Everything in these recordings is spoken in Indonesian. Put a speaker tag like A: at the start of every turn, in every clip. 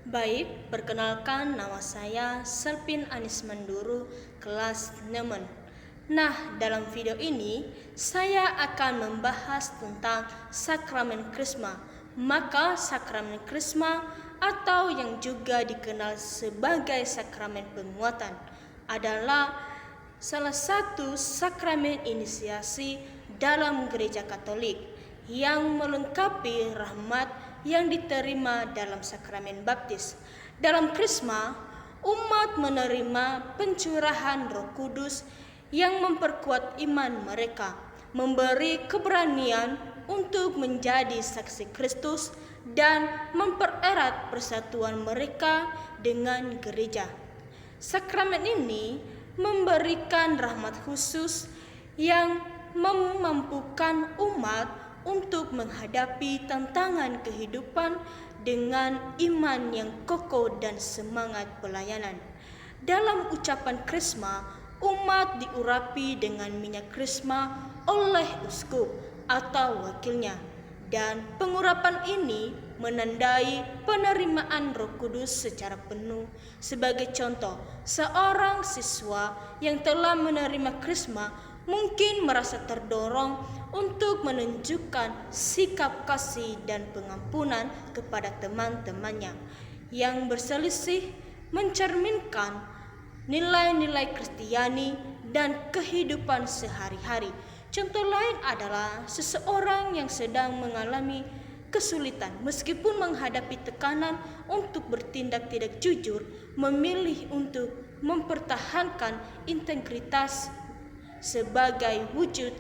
A: Baik, perkenalkan nama saya Selpin Anis Manduru, kelas Nemen. Nah, dalam video ini saya akan membahas tentang sakramen Krisma. Maka sakramen Krisma atau yang juga dikenal sebagai sakramen penguatan adalah salah satu sakramen inisiasi dalam gereja Katolik yang melengkapi rahmat yang diterima dalam sakramen baptis. Dalam Krisma, umat menerima pencurahan Roh Kudus yang memperkuat iman mereka, memberi keberanian untuk menjadi saksi Kristus dan mempererat persatuan mereka dengan gereja. Sakramen ini memberikan rahmat khusus yang memampukan umat untuk menghadapi tantangan kehidupan dengan iman yang kokoh dan semangat pelayanan. Dalam ucapan Krisma, umat diurapi dengan minyak Krisma oleh uskup atau wakilnya, dan pengurapan ini menandai penerimaan Roh Kudus secara penuh. Sebagai contoh, seorang siswa yang telah menerima Krisma mungkin merasa terdorong untuk menunjukkan sikap kasih dan pengampunan kepada teman-temannya yang berselisih, mencerminkan nilai-nilai Kristiani dan kehidupan sehari-hari. Contoh lain adalah seseorang yang sedang mengalami kesulitan meskipun menghadapi tekanan untuk bertindak tidak jujur, memilih untuk mempertahankan integritas sebagai wujud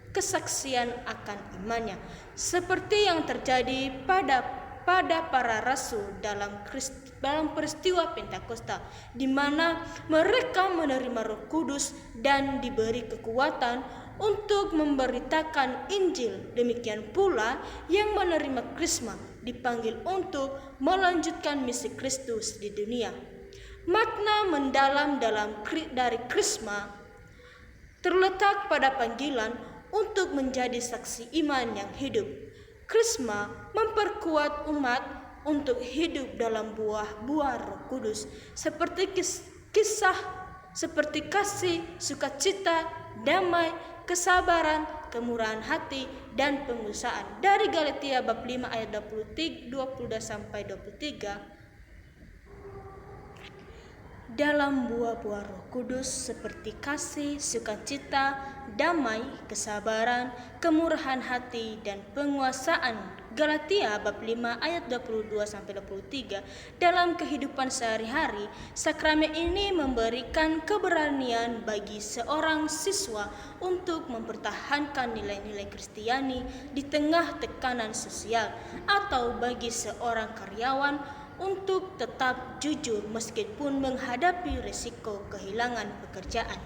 A: kesaksian akan imannya, seperti yang terjadi pada para rasul dalam peristiwa Pentakosta, di mana mereka menerima Roh Kudus dan diberi kekuatan untuk memberitakan Injil. Demikian pula yang menerima Krisma dipanggil untuk melanjutkan misi Kristus di dunia. Makna mendalam dari Krisma terletak pada panggilan untuk menjadi saksi iman yang hidup. Krisma memperkuat umat untuk hidup dalam buah-buah Roh Kudus seperti seperti kasih, sukacita, damai, kesabaran, kemurahan hati, dan pengusahaan. Dari Galatia bab 5 ayat 20 sampai 23. Dalam buah-buah Roh Kudus seperti kasih, sukacita, damai, kesabaran, kemurahan hati, dan penguasaan. Galatia bab 5 ayat 22 sampai 23. Dalam kehidupan sehari-hari, sakramen ini memberikan keberanian bagi seorang siswa untuk mempertahankan nilai-nilai Kristiani di tengah tekanan sosial, atau bagi seorang karyawan untuk tetap jujur meskipun menghadapi risiko kehilangan pekerjaan.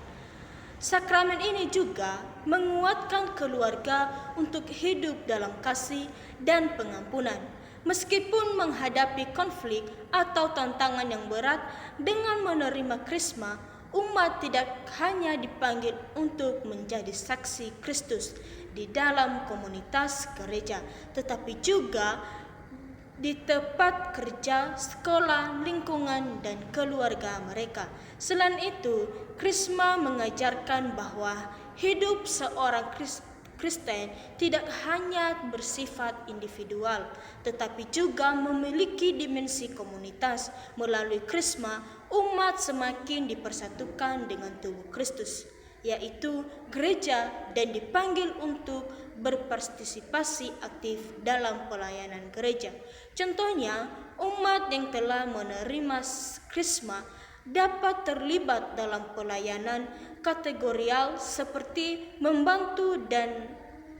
A: Sakramen ini juga menguatkan keluarga untuk hidup dalam kasih dan pengampunan. Meskipun menghadapi konflik atau tantangan yang berat, dengan menerima Krisma, umat tidak hanya dipanggil untuk menjadi saksi Kristus di dalam komunitas gereja, tetapi juga di tempat kerja, sekolah, lingkungan, dan keluarga mereka. Selain itu, Krisma mengajarkan bahwa hidup seorang Kristen tidak hanya bersifat individual, tetapi juga memiliki dimensi komunitas. Melalui Krisma, umat semakin dipersatukan dengan tubuh Kristus, yaitu gereja, dan dipanggil untuk berpartisipasi aktif dalam pelayanan gereja. Contohnya, umat yang telah menerima Krisma dapat terlibat dalam pelayanan kategorial seperti membantu dan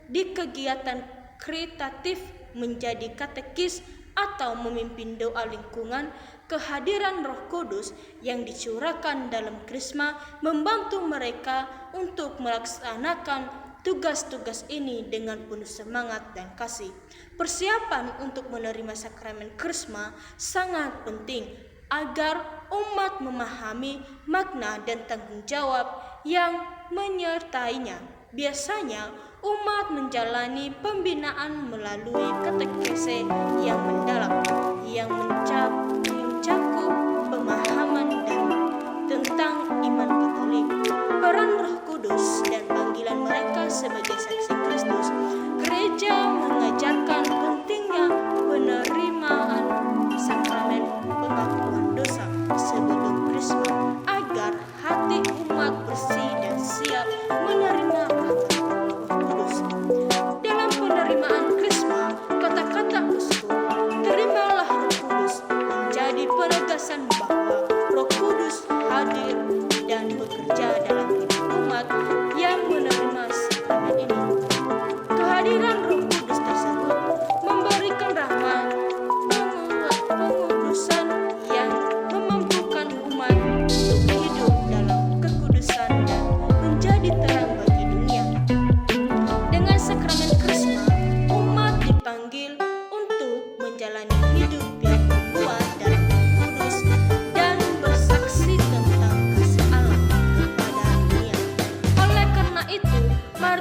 A: di kegiatan kreatif, menjadi katekis, atau memimpin doa lingkungan. Kehadiran Roh Kudus yang dicurahkan dalam Krisma membantu mereka untuk melaksanakan tugas-tugas ini dengan penuh semangat dan kasih. Persiapan untuk menerima sakramen Krisma sangat penting agar umat memahami makna dan tanggung jawab yang menyertainya. Biasanya umat menjalani pembinaan melalui katekese yang mendalam, yang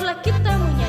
A: biarlah kita menyapa